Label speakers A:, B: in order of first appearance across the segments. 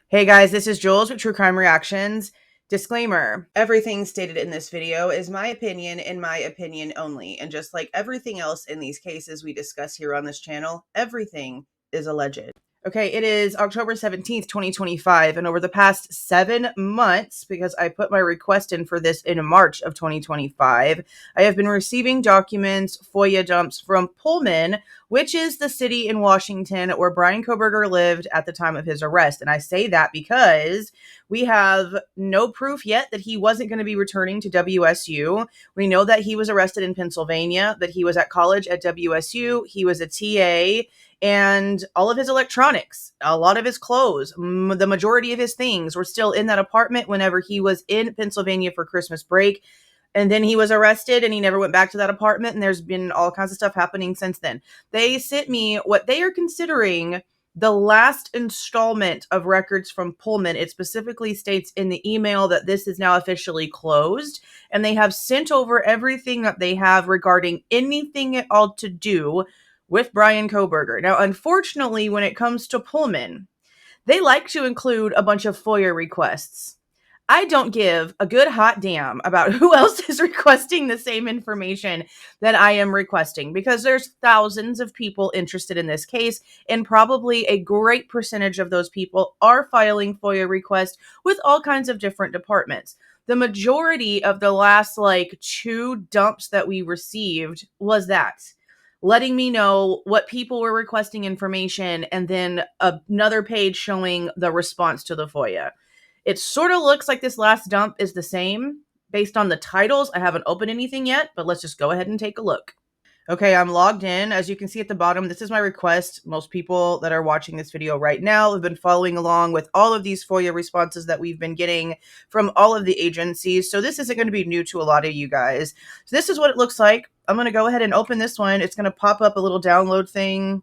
A: Hey guys, this is Jules with True Crime Reactions. Disclaimer, everything stated in this video is my opinion and my opinion only. And just like everything else in these cases we discuss here on this channel, everything is alleged. Okay, it is October 17th, 2025, and over the past 7 months, because I put my request in for this in March of 2025, I have been receiving documents, FOIA dumps from Pullman, which is the city in Washington where Bryan Kohberger lived at the time of his arrest. And I say that because we have no proof yet that he wasn't going to be returning to WSU. We know that he was arrested in Pennsylvania, that he was at college at WSU, he was a TA, and all of his electronics, a lot of his clothes, the majority of his things were still in that apartment whenever he was in Pennsylvania for Christmas break. And then he was arrested and he never went back to that apartment. And there's been all kinds of stuff happening since then. They sent me what they are considering the last installment of records from Pullman. It specifically states in the email that this is now officially closed. And they have sent over everything that they have regarding anything at all to do with Bryan Kohberger. Now, unfortunately, when it comes to Pullman, they like to include a bunch of FOIA requests. I don't give a good hot damn about who else is requesting the same information that I am requesting, because there's thousands of people interested in this case, and probably a great percentage of those people are filing FOIA requests with all kinds of different departments. The majority of the last 2 dumps that we received was that, letting me know what people were requesting information, and then another page showing the response to the FOIA. It sort of looks like this last dump is the same based on the titles. I haven't opened anything yet, but let's just go ahead and take a look. Okay, I'm logged in. As you can see at the bottom, this is my request. Most people that are watching this video right now have been following along with all of these FOIA responses that we've been getting from all of the agencies. So this isn't going to be new to a lot of you guys. So this is what it looks like. I'm going to go ahead and open this one. It's going to pop up a little download thing.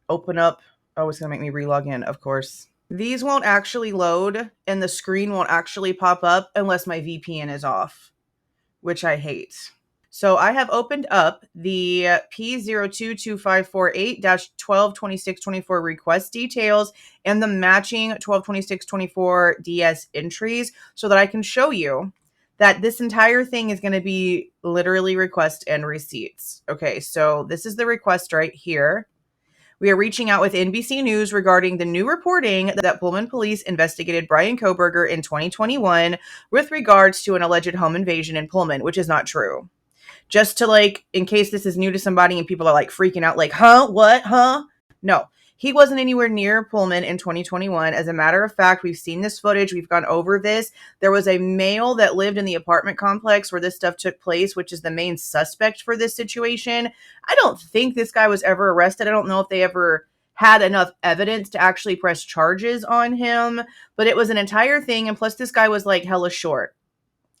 A: Open up. Oh, it's going to make me re-log in, of course. These won't actually load and the screen won't actually pop up unless my VPN is off, which I hate. So I have opened up the P022548-122624 request details and the matching 122624 DS entries so that I can show you that this entire thing is going to be literally request and receipts. Okay, so this is the request right here. We are reaching out with NBC News regarding the new reporting that Pullman police investigated Bryan Kohberger in 2021 with regards to an alleged home invasion in Pullman, which is not true. Just to in case this is new to somebody and people are freaking out, huh? What? Huh? No. He wasn't anywhere near Pullman in 2021. As a matter of fact, we've seen this footage. We've gone over this. There was a male that lived in the apartment complex where this stuff took place, which is the main suspect for this situation. I don't think this guy was ever arrested. I don't know if they ever had enough evidence to actually press charges on him, but it was an entire thing. And plus, this guy was hella short.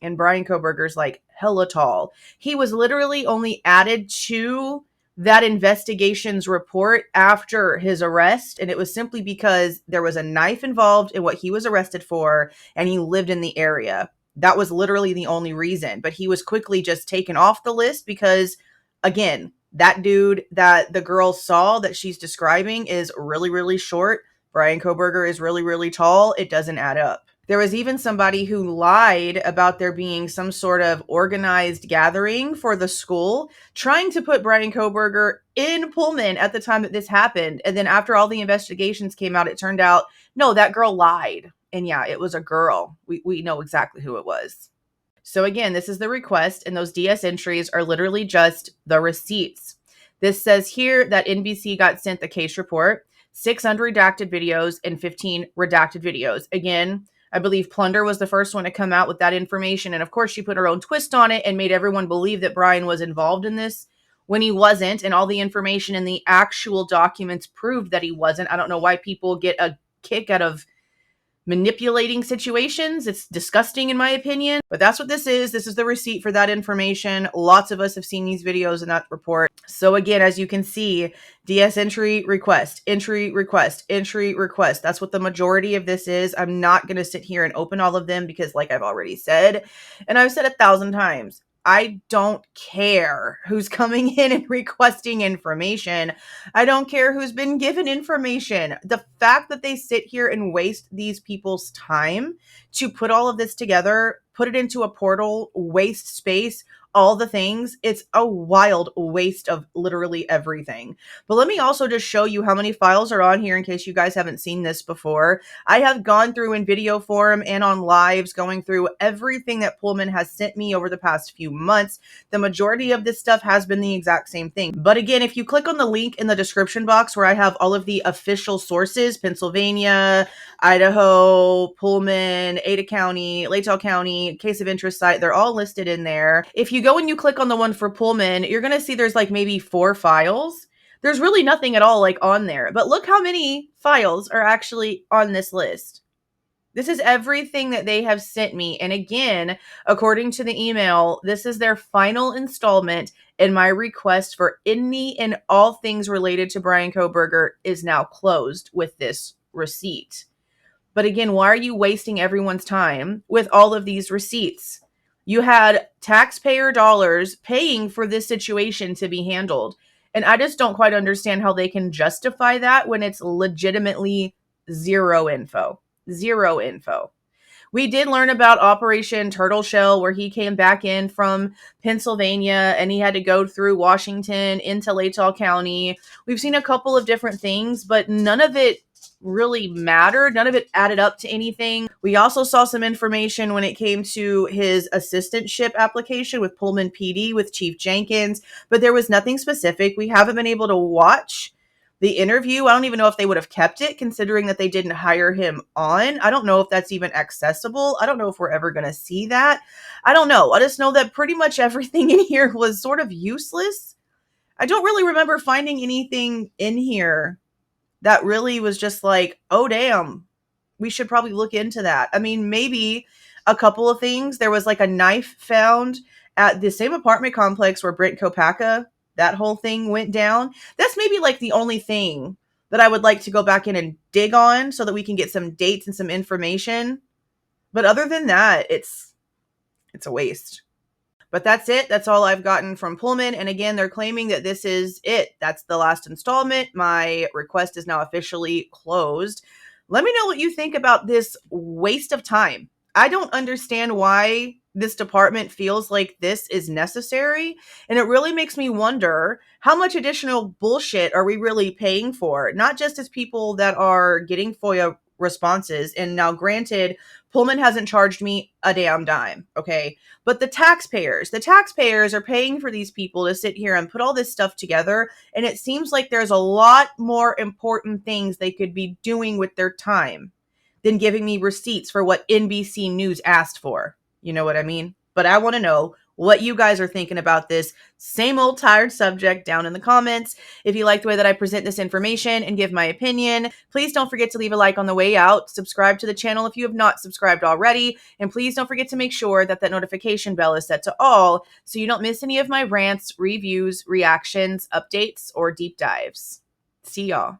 A: And Bryan Kohberger's hella tall. He was literally only added to that investigation's report after his arrest, and it was simply because there was a knife involved in what he was arrested for, and he lived in the area. That was literally the only reason, but he was quickly just taken off the list because, again, that dude that the girl saw that she's describing is really, really short. Bryan Kohberger is really, really tall. It doesn't add up. There was even somebody who lied about there being some sort of organized gathering for the school, trying to put Bryan Kohberger in Pullman at the time that this happened. And then after all the investigations came out, it turned out, no, that girl lied. And yeah, it was a girl. We know exactly who it was. So again, this is the request, and those DS entries are literally just the receipts. This says here that NBC got sent the case report, 6 unredacted videos, and 15 redacted videos. Again, I believe Plunder was the first one to come out with that information. And of course, she put her own twist on it and made everyone believe that Bryan was involved in this when he wasn't. And all the information in the actual documents proved that he wasn't. I don't know why people get a kick out of manipulating situations. It's disgusting in my opinion, but that's what this is. This is the receipt for that information. Lots of us have seen these videos in that report. So again, as you can see, DS entry request, entry request, entry request. That's what the majority of this is. I'm not going to sit here and open all of them because like I've already said, and I've said 1,000 times, I don't care who's coming in and requesting information. I don't care who's been given information. The fact that they sit here and waste these people's time to put all of this together, put it into a portal, waste space, all the things, it's a wild waste of literally everything. But let me also just show you how many files are on here in case you guys haven't seen this before. I have gone through in video form and on lives going through everything that Pullman has sent me over the past few months. The majority of this stuff has been the exact same thing. But again, if you click on the link in the description box where I have all of the official sources, Pennsylvania, Idaho, Pullman, Ada County, Latell County, case of interest site, they're all listed in there. If you go and you click on the one for Pullman, you're going to see there's like maybe 4 files. There's really nothing at all like on there, but look how many files are actually on this list. This is everything that they have sent me. And again, according to the email, this is their final installment, and my request for any and all things related to Bryan Kohberger is now closed with this receipt. But again, why are you wasting everyone's time with all of these receipts? You had taxpayer dollars paying for this situation to be handled. And I just don't quite understand how they can justify that when it's legitimately zero info. Zero info. We did learn about Operation Turtle Shell, where he came back in from Pennsylvania and he had to go through Washington into Latell County. We've seen a couple of different things, but none of it really mattered. None of it added up to anything. We also saw some information when it came to his assistantship application with Pullman PD with Chief Jenkins, but there was nothing specific. We haven't been able to watch the interview. I don't even know if they would have kept it considering that they didn't hire him on. I don't know if that's even accessible. I don't know if we're ever going to see that. I don't know. I just know that pretty much everything in here was sort of useless. I don't really remember finding anything in here that really was just like, oh, damn, we should probably look into that. I mean, maybe a couple of things. There was like a knife found at the same apartment complex where Brent Kopaka, that whole thing went down. That's maybe like the only thing that I would like to go back in and dig on so that we can get some dates and some information. But other than that, it's a waste. But that's it. That's all I've gotten from Pullman. And again, they're claiming that this is it. That's the last installment. My request is now officially closed. Let me know what you think about this waste of time. I don't understand why this department feels like this is necessary. And it really makes me wonder, how much additional bullshit are we really paying for? Not just as people that are getting FOIA responses. And now granted, Pullman hasn't charged me a damn dime, okay? But the taxpayers are paying for these people to sit here and put all this stuff together. And it seems like there's a lot more important things they could be doing with their time than giving me receipts for what NBC News asked for. You know what I mean? But I want to know what you guys are thinking about this same old tired subject down in the comments. If you like the way that I present this information and give my opinion, please don't forget to leave a like on the way out. Subscribe to the channel if you have not subscribed already. And please don't forget to make sure that that notification bell is set to all so you don't miss any of my rants, reviews, reactions, updates, or deep dives. See y'all.